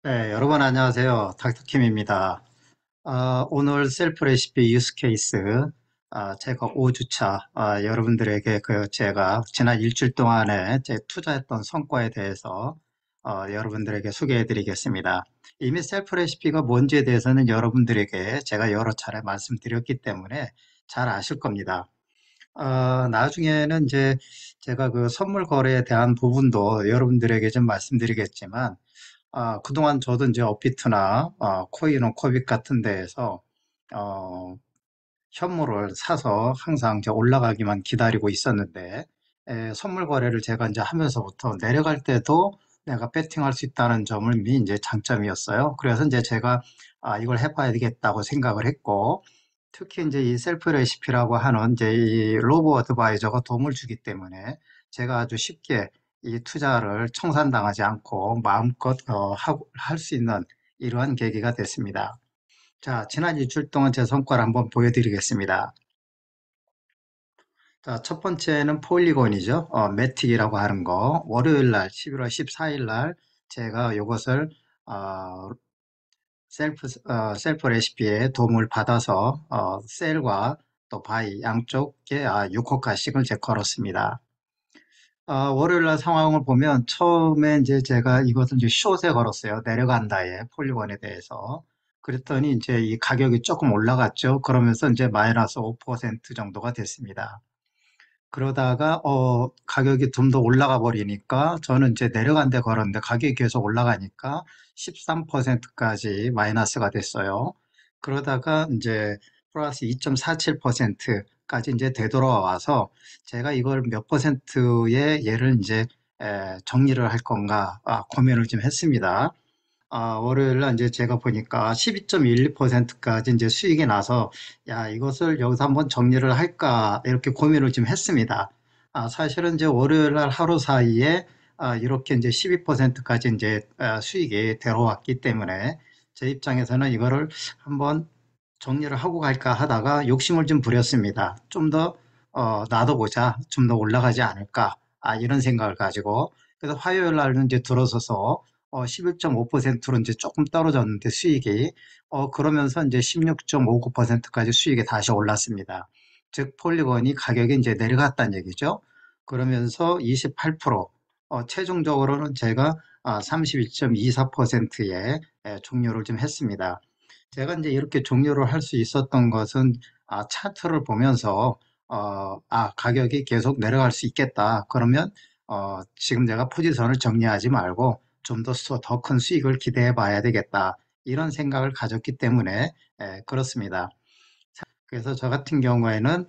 네, 여러분 안녕하세요. 닥터킴입니다. 오늘 셀프 레시피 유스 케이스, 제가 5주차, 여러분들에게 제가 지난 일주일 동안에 제 투자했던 성과에 대해서 여러분들에게 소개해 드리겠습니다. 이미 셀프 레시피가 뭔지에 대해서는 여러분들에게 제가 여러 차례 말씀드렸기 때문에 잘 아실 겁니다. 나중에는 이제 제가 그 선물 거래에 대한 부분도 여러분들에게 좀 말씀드리겠지만, 그동안 저도 이제 업비트나 코인원 코빅 같은 데에서 어, 현물을 사서 항상 이제 올라가기만 기다리고 있었는데, 선물 거래를 제가 이제 하면서부터 내려갈 때도 내가 배팅할 수 있다는 점을 이제 장점이었어요. 그래서 이제 제가 이걸 해봐야 되겠다고 생각을 했고, 특히 이제 이 셀프 레시피라고 하는 이제 이 로보 어드바이저가 도움을 주기 때문에 제가 아주 쉽게 이 투자를 청산당하지 않고 마음껏 할 수 있는 이러한 계기가 됐습니다. 자, 지난 일주일 동안 제 성과를 한번 보여드리겠습니다. 자, 첫 번째는 폴리곤이죠. 매틱이라고 하는 거. 월요일 날, 11월 14일 날 제가 이것을 어, 셀프 레시피에 도움을 받아서 셀과 또 바이 양쪽에 6호가씩을 제 걸었습니다. 월요일 날 상황을 보면 처음에 이제 제가 이것을 이제 숏에 걸었어요. 내려간다에 폴리곤에 대해서. 그랬더니 이제 이 가격이 조금 올라갔죠. 그러면서 이제 마이너스 5% 정도가 됐습니다. 그러다가 가격이 좀 더 올라가 버리니까 저는 이제 내려간 데 걸었는데 가격이 계속 올라가니까 13%까지 마이너스가 됐어요. 그러다가 이제 플러스 2.47%까지 이제 되돌아와서 제가 이걸 몇 퍼센트의 얘를 이제 정리를 할 건가 고민을 좀 했습니다. 월요일 날 이제 제가 보니까 12.12%까지 이제 수익이 나서, 야, 이것을 여기서 한번 정리를 할까, 이렇게 고민을 좀 했습니다. 사실은 이제 월요일 날 하루 사이에, 이렇게 이제 12%까지 이제, 수익이 들어왔기 때문에, 제 입장에서는 이거를 한번 정리를 하고 갈까 하다가 욕심을 좀 부렸습니다. 좀 더, 놔둬보자. 좀 더 올라가지 않을까. 이런 생각을 가지고. 그래서 화요일 날은 이제 들어서서 11.5%로 이제 조금 떨어졌는데 수익이 그러면서 이제 16.59%까지 수익이 다시 올랐습니다. 즉 폴리곤이 가격이 이제 내려갔다는 얘기죠. 그러면서 28% 최종적으로는 제가 32.24%에 종료를 좀 했습니다. 제가 이제 이렇게 종료를 할 수 있었던 것은 차트를 보면서 가격이 계속 내려갈 수 있겠다. 그러면 지금 내가 포지션을 정리하지 말고 좀 더 큰 수익을 기대해 봐야 되겠다. 이런 생각을 가졌기 때문에 그렇습니다. 그래서 저 같은 경우에는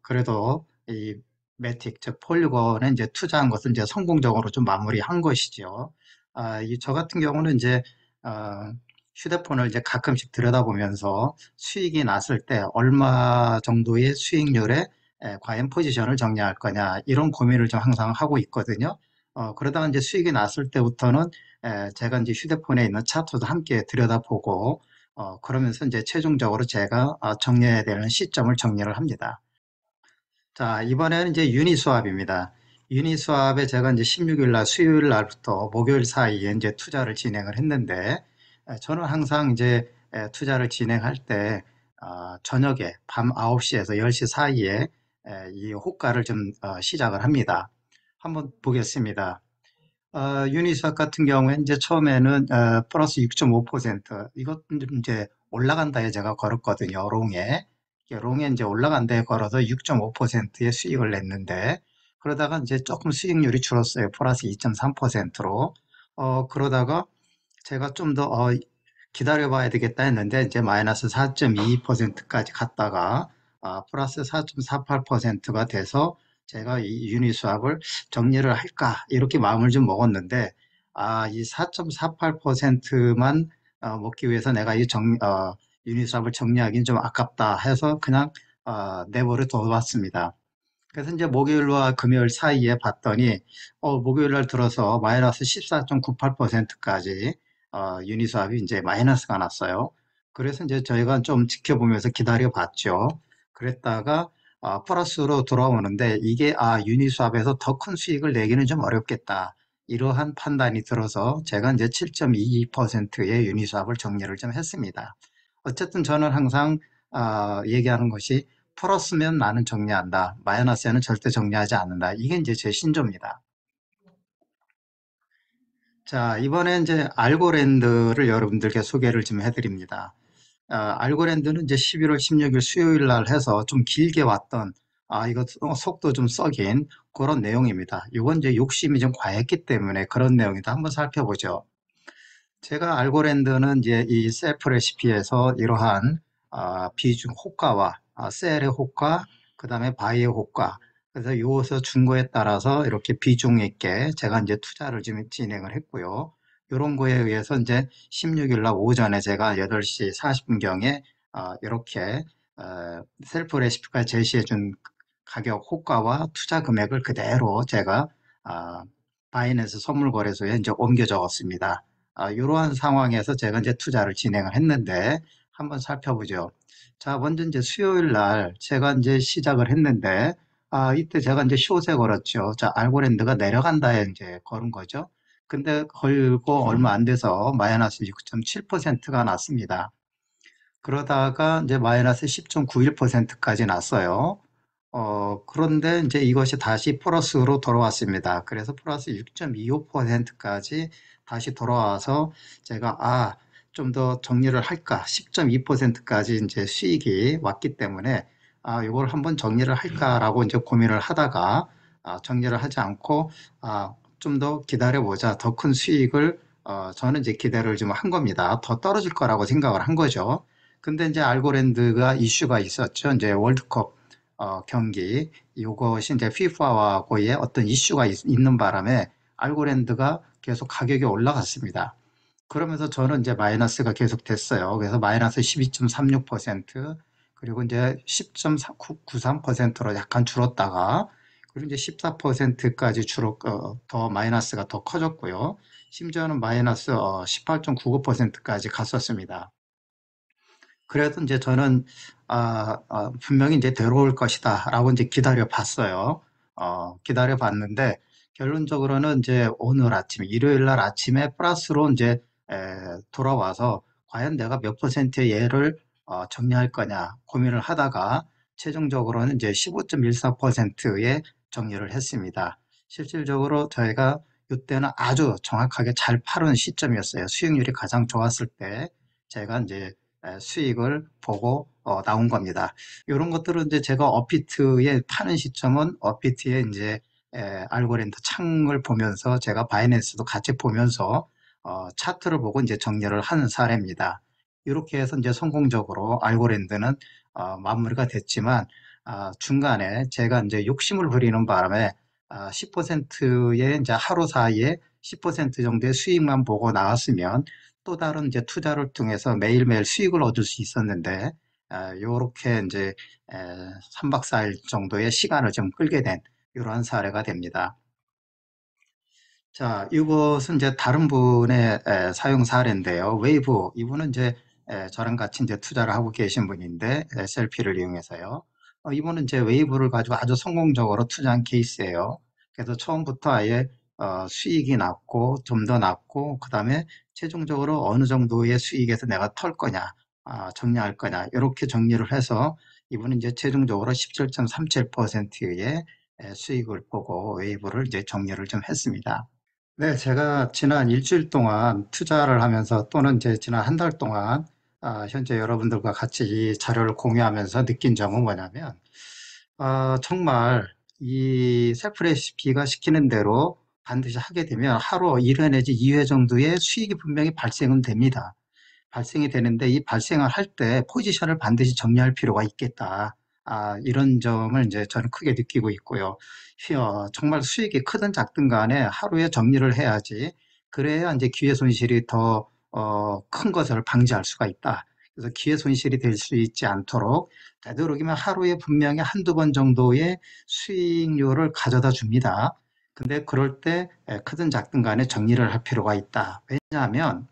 그래도 이 매틱, 즉 폴리곤에 이제 투자한 것을 이제 성공적으로 좀 마무리한 것이죠. 이 저 같은 경우는 이제 어, 휴대폰을 이제 가끔씩 들여다보면서 수익이 났을 때 얼마 정도의 수익률에 과연 포지션을 정리할 거냐 이런 고민을 좀 항상 하고 있거든요. 그러다가 이제 수익이 났을 때부터는 제가 이제 휴대폰에 있는 차트도 함께 들여다보고 그러면서 이제 최종적으로 제가 정리해야 되는 시점을 정리를 합니다. 자, 이번에는 이제 유니스왑입니다. 유니스왑에 제가 이제 16일 날 수요일 날부터 목요일 사이에 이제 투자를 진행을 했는데, 저는 항상 이제 투자를 진행할 때, 저녁에 밤 9시에서 10시 사이에 이 호가를 좀 시작을 합니다. 한번 보겠습니다. 유니스왑 같은 경우에 이제 처음에는 플러스 6.5% 이것 이제 올라간다에 제가 걸었거든요. 롱에. 롱에 이제 올라간다에 걸어서 6.5%의 수익을 냈는데 그러다가 이제 조금 수익률이 줄었어요. 플러스 2.3%로. 그러다가 제가 좀 더 기다려 봐야 되겠다 했는데 이제 마이너스 4.22%까지 갔다가 플러스 4.48%가 돼서 제가 이 유니스왑을 정리를 할까 이렇게 마음을 좀 먹었는데 이 4.48%만 먹기 위해서 내가 유니스왑을 정리하기는 좀 아깝다 해서 그냥 내버려 둬봤습니다. 그래서 이제 목요일과 금요일 사이에 봤더니 목요일 날 들어서 마이너스 14.98%까지 유니스왑이 이제 마이너스가 났어요. 그래서 이제 저희가 좀 지켜보면서 기다려 봤죠. 그랬다가 플러스로 돌아오는데 이게 유니스왑에서 더 큰 수익을 내기는 좀 어렵겠다. 이러한 판단이 들어서 제가 이제 7.22%의 유니스왑을 정리를 좀 했습니다. 어쨌든 저는 항상 얘기하는 것이 플러스면 나는 정리한다. 마이너스에는 절대 정리하지 않는다. 이게 이제 제 신조입니다. 자, 이번에 이제 알고랜드를 여러분들께 소개를 좀 해드립니다. 알고랜드는 이제 11월 16일 수요일 날 해서 좀 길게 왔던, 이거 속도 좀 썩인 그런 내용입니다. 이건 이제 욕심이 좀 과했기 때문에 그런 내용이다. 한번 살펴보죠. 제가 알고랜드는 이제 이 셀프 레시피에서 이러한 비중 호가와 셀의 호가, 그 다음에 바이의 호가, 그래서 이것의 중고에 따라서 이렇게 비중 있게 제가 이제 투자를 좀 진행을 했고요. 이런 거에 의해서 이제 16일 날 오전에 제가 8시 40분경에 이렇게 셀프 레시피가 제시해 준 가격 호가와 투자 금액을 그대로 제가 바이낸스 선물 거래소에 이제 옮겨 적었습니다. 이러한 상황에서 제가 이제 투자를 진행을 했는데 한번 살펴보죠. 자, 먼저 이제 수요일 날 제가 이제 시작을 했는데 이때 제가 이제 숏에 걸었죠. 자, 알고랜드가 내려간다에 이제 걸은 거죠. 근데 걸고 얼마 안 돼서 마이너스 6.7%가 났습니다. 그러다가 이제 마이너스 10.91%까지 났어요. 그런데 이제 이것이 다시 플러스로 돌아왔습니다. 그래서 플러스 6.25%까지 다시 돌아와서 제가, 좀 더 정리를 할까? 10.2%까지 이제 수익이 왔기 때문에, 이걸 한번 정리를 할까라고 이제 고민을 하다가, 정리를 하지 않고, 좀 더 기다려보자. 더 큰 수익을, 저는 이제 기대를 좀 한 겁니다. 더 떨어질 거라고 생각을 한 거죠. 근데 이제 알고랜드가 이슈가 있었죠. 이제 월드컵 경기 이것이 이제 FIFA와의 어떤 이슈가 있는 바람에 알고랜드가 계속 가격이 올라갔습니다. 그러면서 저는 이제 마이너스가 계속 됐어요. 그래서 마이너스 12.36% 그리고 이제 10.93%로 약간 줄었다가 그리고 이제 14%까지 더 마이너스가 더 커졌고요. 심지어는 마이너스 18.99%까지 갔었습니다. 그래도 이제 저는 분명히 이제 되돌아올 것이다라고 이제 기다려 봤어요. 기다려 봤는데 결론적으로는 이제 오늘 아침, 일요일 날 아침에 플러스로 이제 돌아와서 과연 내가 몇 퍼센트의 얘를 정리할 거냐 고민을 하다가 최종적으로는 이제 15.14%에 정리를 했습니다. 실질적으로 저희가 이때는 아주 정확하게 잘 파는 시점이었어요. 수익률이 가장 좋았을 때 제가 이제 수익을 보고 나온 겁니다. 이런 것들은 이제 제가 업비트에 파는 시점은 업비트에 이제 알고랜드 창을 보면서 제가 바이낸스도 같이 보면서 차트를 보고 이제 정리를 하는 사례입니다. 이렇게 해서 이제 성공적으로 알고랜드는 마무리가 됐지만 중간에 제가 이제 욕심을 부리는 바람에 10%의 이제 하루 사이에 10% 정도의 수익만 보고 나왔으면 또 다른 이제 투자를 통해서 매일매일 수익을 얻을 수 있었는데, 요렇게 이제 3박 4일 정도의 시간을 좀 끌게 된 이러한 사례가 됩니다. 자, 이것은 이제 다른 분의 사용 사례인데요. 웨이브, 이분은 이제 저랑 같이 이제 투자를 하고 계신 분인데, SLP를 이용해서요. 이분은 이제 웨이브를 가지고 아주 성공적으로 투자한 케이스예요. 그래서 처음부터 아예 수익이 났고, 좀 더 났고, 그 다음에 최종적으로 어느 정도의 수익에서 내가 털 거냐, 정리할 거냐, 이렇게 정리를 해서 이분은 이제 최종적으로 17.37%의 수익을 보고 웨이브를 이제 정리를 좀 했습니다. 네, 제가 지난 일주일 동안 투자를 하면서 또는 이제 지난 한 달 동안 현재 여러분들과 같이 이 자료를 공유하면서 느낀 점은 뭐냐면 정말 이 셀프 레시피가 시키는 대로 반드시 하게 되면 하루 1회 내지 2회 정도의 수익이 분명히 발생은 됩니다. 발생이 되는데 이 발생을 할 때 포지션을 반드시 정리할 필요가 있겠다. 이런 점을 이제 저는 크게 느끼고 있고요. 정말 수익이 크든 작든 간에 하루에 정리를 해야지. 그래야 이제 기회 손실이 더, 큰 것을 방지할 수가 있다. 그래서 기회 손실이 될 수 있지 않도록 되도록이면 하루에 분명히 한두 번 정도의 수익률을 가져다 줍니다. 근데 그럴 때 크든 작든 간에 정리를 할 필요가 있다. 왜냐하면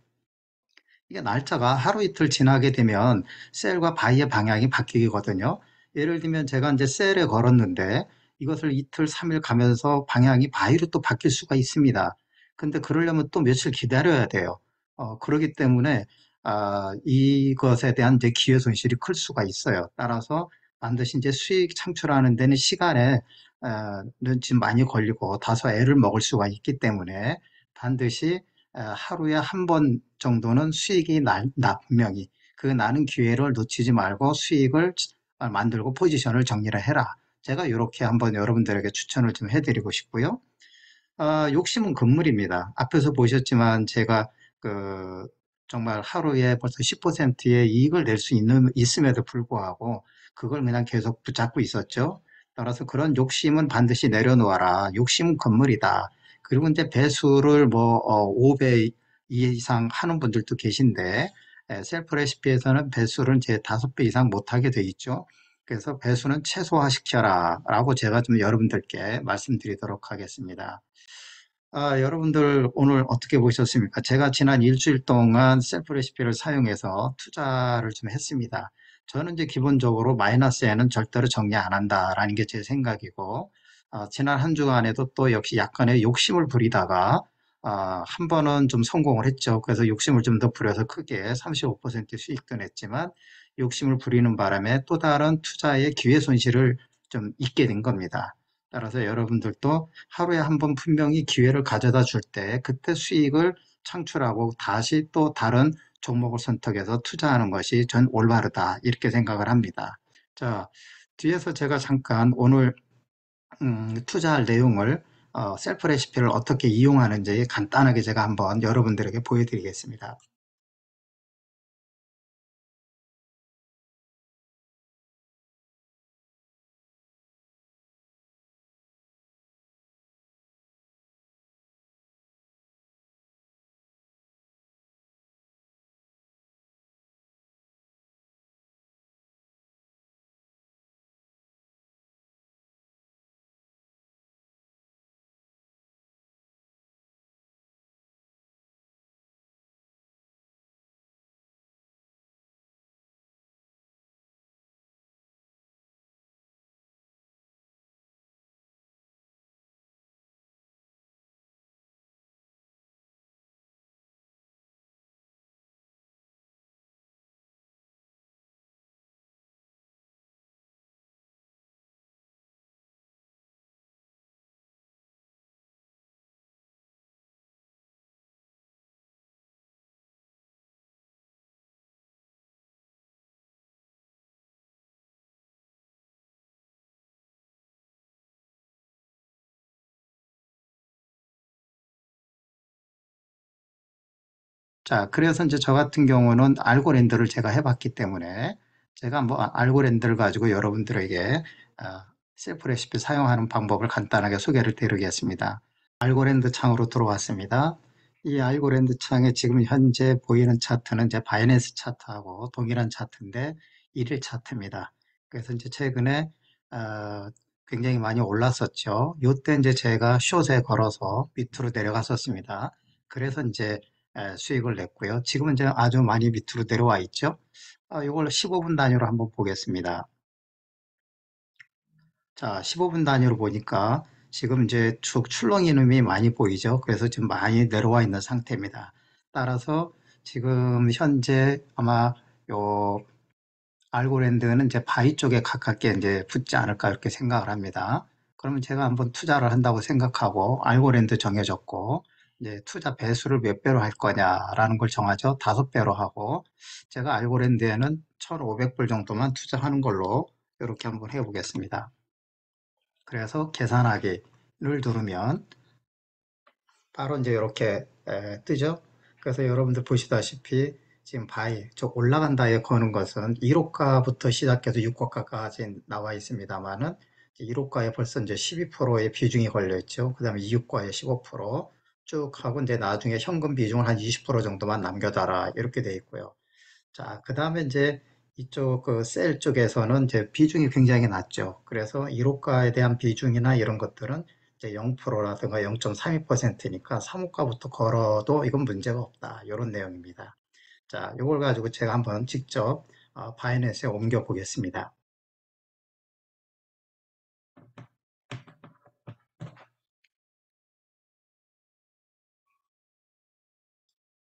이게 날짜가 하루 이틀 지나게 되면 셀과 바이의 방향이 바뀌거든요. 예를 들면 제가 이제 셀에 걸었는데 이것을 이틀, 3일 가면서 방향이 바이로 또 바뀔 수가 있습니다. 근데 그러려면 또 며칠 기다려야 돼요. 그렇기 때문에 이것에 대한 이제 기회 손실이 클 수가 있어요. 따라서 반드시 이제 수익 창출하는 데는 시간에 는 많이 걸리고 다소 애를 먹을 수가 있기 때문에 반드시 하루에 한 번 정도는 수익이 분명히 그 나는 기회를 놓치지 말고 수익을 만들고 포지션을 정리를 해라. 제가 이렇게 한번 여러분들에게 추천을 좀 해드리고 싶고요. 욕심은 금물입니다. 앞에서 보셨지만 제가 그 정말 하루에 벌써 10%의 이익을 낼 수 있음에도 불구하고 그걸 그냥 계속 붙잡고 있었죠. 따라서 그런 욕심은 반드시 내려놓아라. 욕심은 금물이다. 그리고 이제 배수를 뭐 5배 이상 하는 분들도 계신데 셀프 레시피에서는 배수를 이제 5배 이상 못하게 돼 있죠. 그래서 배수는 최소화시켜라 라고 제가 좀 여러분들께 말씀드리도록 하겠습니다. 여러분들 오늘 어떻게 보셨습니까? 제가 지난 일주일 동안 셀프 레시피를 사용해서 투자를 좀 했습니다. 저는 이제 기본적으로 마이너스에는 절대로 정리 안 한다라는 게 제 생각이고, 지난 한 주간에도 또 역시 약간의 욕심을 부리다가, 한 번은 좀 성공을 했죠. 그래서 욕심을 좀 더 부려서 크게 35% 수익도 냈지만, 욕심을 부리는 바람에 또 다른 투자의 기회 손실을 좀 입게 된 겁니다. 따라서 여러분들도 하루에 한 번 분명히 기회를 가져다 줄 때 그때 수익을 창출하고 다시 또 다른 종목을 선택해서 투자하는 것이 전 올바르다 이렇게 생각을 합니다. 자, 뒤에서 제가 잠깐 오늘 투자할 내용을 셀프 레시피를 어떻게 이용하는지 간단하게 제가 한번 여러분들에게 보여드리겠습니다. 자, 그래서 이제 저 같은 경우는 알고랜드를 제가 해봤기 때문에 제가 뭐 알고랜드를 가지고 여러분들에게 아, 셀프 레시피 사용하는 방법을 간단하게 소개를 드리겠습니다. 알고랜드 창으로 들어왔습니다. 이 알고랜드 창에 지금 현재 보이는 차트는 이제 바이낸스 차트하고 동일한 차트인데 일일 차트입니다. 그래서 이제 최근에 어, 굉장히 많이 올랐었죠. 이때 이제 제가 숏에 걸어서 밑으로 내려갔었습니다. 그래서 이제 수익을 냈고요. 지금은 이제 아주 많이 밑으로 내려와 있죠. 이걸 15분 단위로 한번 보겠습니다. 자, 15분 단위로 보니까 지금 이제 쭉 출렁이름이 많이 보이죠. 그래서 지금 많이 내려와 있는 상태입니다. 따라서 지금 현재 아마 요 알고랜드는 이제 바이 쪽에 가깝게 이제 붙지 않을까 이렇게 생각을 합니다. 그러면 제가 한번 투자를 한다고 생각하고 알고랜드 정해졌고 이제 투자 배수를 몇 배로 할 거냐라는 걸 정하죠. 5배로 하고 제가 알고랜드에는 1,500불 정도만 투자하는 걸로 이렇게 한번 해보겠습니다. 그래서 계산하기를 누르면 바로 이제 이렇게 뜨죠. 그래서 여러분들 보시다시피 지금 바이, 저 올라간다에 거는 것은 1호가부터 시작해서 6호가까지 나와 있습니다만은 1호가에 벌써 이제 12%의 비중이 걸려 있죠. 그 다음에 2호가에 15%쭉 하고 이제 나중에 현금 비중을 한 20% 정도만 남겨둬라 이렇게 돼 있고요. 자, 그 다음에 이제 이쪽 그 셀 쪽에서는 이제 비중이 굉장히 낮죠. 그래서 1호가에 대한 비중이나 이런 것들은 이제 0%라든가 0.32%니까 3호가부터 걸어도 이건 문제가 없다. 이런 내용입니다. 자, 이걸 가지고 제가 한번 직접 바이낸스에 옮겨 보겠습니다.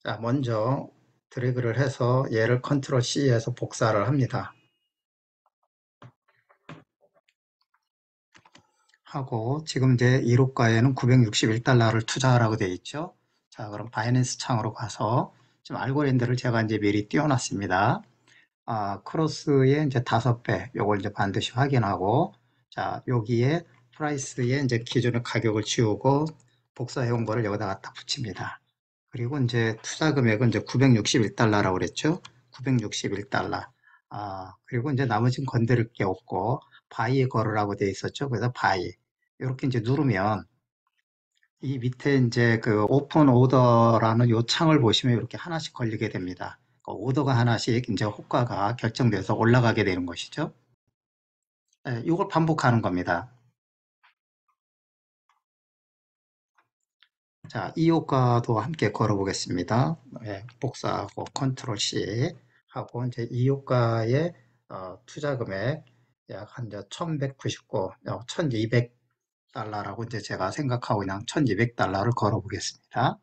자, 먼저 드래그를 해서 얘를 컨트롤 C에서 복사를 합니다. 하고 지금 이제 1호가에는 961달러를 투자하라고 되어 있죠. 자, 그럼 바이낸스 창으로 가서 지금 알고랜드를 제가 이제 미리 띄워놨습니다. 크로스의 이제 5배, 요걸 이제 반드시 확인하고, 자, 여기에 프라이스에 이제 기존의 가격을 지우고 복사해온 거를 여기다 갖다 붙입니다. 그리고 이제 투자 금액은 이제 961달러라고 그랬죠. 961달러. 그리고 이제 나머지는 건드릴 게 없고, 바이에 걸으라고 되어 있었죠. 그래서 바이. 이렇게 이제 누르면 이 밑에 이제 그 오픈 오더라는 요 창을 보시면 이렇게 하나씩 걸리게 됩니다. 그 오더가 하나씩 이제 호가가 결정돼서 올라가게 되는 것이죠. 네, 이걸 반복하는 겁니다. 자, 이 효과도 함께 걸어보겠습니다. 네, 복사하고 컨트롤 C 하고 이제 이 효과의 투자 금액 약 한 1199, 1200달러라고 이제 제가 생각하고 그냥 1200달러를 걸어보겠습니다.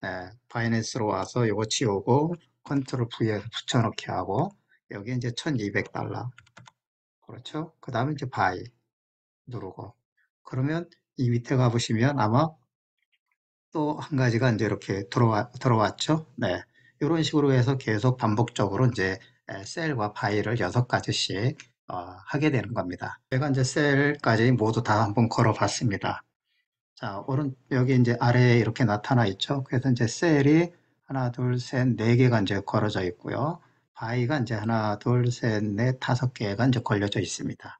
네, 바이낸스로 와서 이거 지우고 컨트롤 V에서 붙여넣기 하고 여기 이제 1200달러. 그렇죠? 그 다음에 이제 바이 누르고 그러면 이 밑에 가보시면 아마 또 한 가지가 이제 이렇게 들어왔죠. 네. 이런 식으로 해서 계속 반복적으로 이제 셀과 바이를 6가지씩 하게 되는 겁니다. 제가 이제 셀까지 모두 다 한번 걸어 봤습니다. 자, 여기 이제 아래에 이렇게 나타나 있죠. 그래서 이제 셀이 하나, 둘, 셋, 네 개가 이제 걸어져 있고요. 바이가 이제 하나, 둘, 셋, 넷, 5개가 이제 걸려져 있습니다.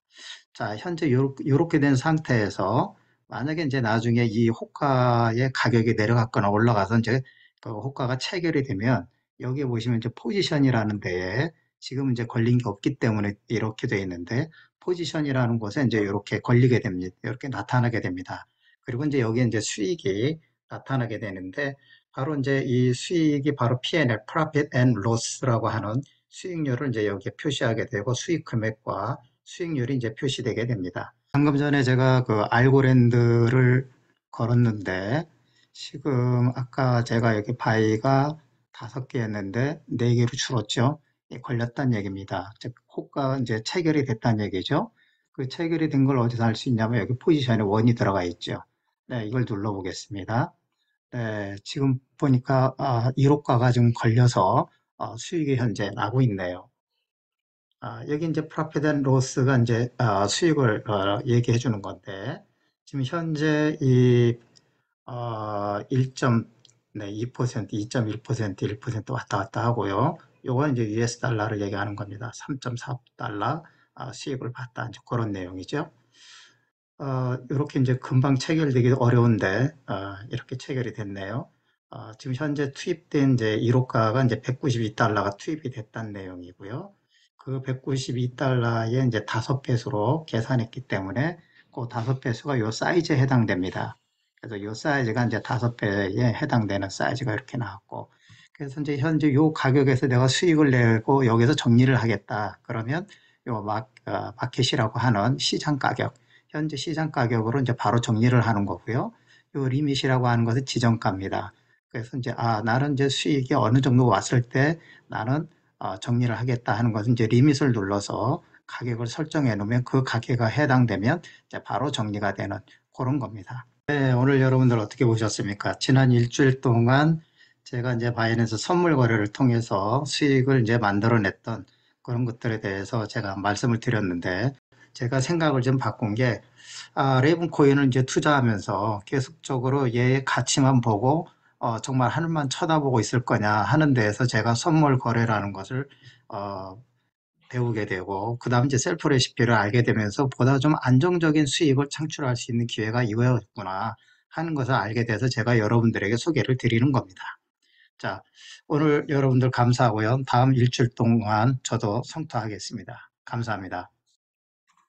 자, 현재 요렇게 된 상태에서 만약에 이제 나중에 이 호가의 가격이 내려갔거나 올라가서 이제 그 호가가 체결이 되면 여기 보시면 이제 포지션이라는 데에 지금 이제 걸린 게 없기 때문에 이렇게 돼 있는데 포지션이라는 곳에 이제 이렇게 걸리게 됩니다. 이렇게 나타나게 됩니다. 그리고 이제 여기에 이제 수익이 나타나게 되는데 바로 이제 이 수익이 바로 P&L, Profit and Loss라고 하는 수익률을 이제 여기에 표시하게 되고 수익 금액과 수익률이 이제 표시되게 됩니다. 방금 전에 제가 그 알고랜드를 걸었는데 지금 아까 제가 여기 바이가 5개였는데 4개로 줄었죠. 예, 걸렸다는 얘기입니다. 즉 호가가 이제 체결이 됐다는 얘기죠. 그 체결이 된 걸 어디서 알 수 있냐면 여기 포지션에 원이 들어가 있죠. 네, 이걸 눌러 보겠습니다. 네, 지금 보니까 1호가가 지금 걸려서 수익이 현재 나고 있네요. 여기 이제 프로핏 앤 로스가 이제 수익을 얘기해 주는 건데 지금 현재 이 1.2%, 2.1%, 1% 왔다 갔다 하고요. 요건 이제 US 달러를 얘기하는 겁니다. 3.4달러 수익을 봤다. 이제 그런 내용이죠. 이렇게 이제 금방 체결되기 어려운데, 이렇게 체결이 됐네요. 지금 현재 투입된 이제 1호가가 이제 192달러가 투입이 됐다는 내용이고요. 그 192달러에 이제 5배수로 계산했기 때문에 그 5배수가 요 사이즈에 해당됩니다. 그래서 요 사이즈가 이제 5배에 해당되는 사이즈가 이렇게 나왔고, 그래서 이제 현재 요 가격에서 내가 수익을 내고 여기서 정리를 하겠다. 그러면 요 마켓이라고 하는 시장 가격, 현재 시장 가격으로 이제 바로 정리를 하는 거고요. 요 리밋이라고 하는 것은 지정가입니다. 그래서 이제 나는 이제 수익이 어느 정도 왔을 때 나는 정리를 하겠다 하는 것은 이제 리밋을 눌러서 가격을 설정해 놓으면 그 가격에 해당되면 이제 바로 정리가 되는 그런 겁니다. 네, 오늘 여러분들 어떻게 보셨습니까? 지난 일주일 동안 제가 이제 바이낸스 선물 거래를 통해서 수익을 이제 만들어냈던 그런 것들에 대해서 제가 말씀을 드렸는데 제가 생각을 좀 바꾼 게 레이븐 코인을 이제 투자하면서 계속적으로 얘의 가치만 보고 정말 하늘만 쳐다보고 있을 거냐 하는 데에서 제가 선물 거래라는 것을 어, 배우게 되고 그다음 이제 셀프 레시피를 알게 되면서 보다 좀 안정적인 수익을 창출할 수 있는 기회가 이거였구나 하는 것을 알게 돼서 제가 여러분들에게 소개를 드리는 겁니다. 자, 오늘 여러분들 감사하고요. 다음 일주일 동안 저도 성투하겠습니다. 감사합니다.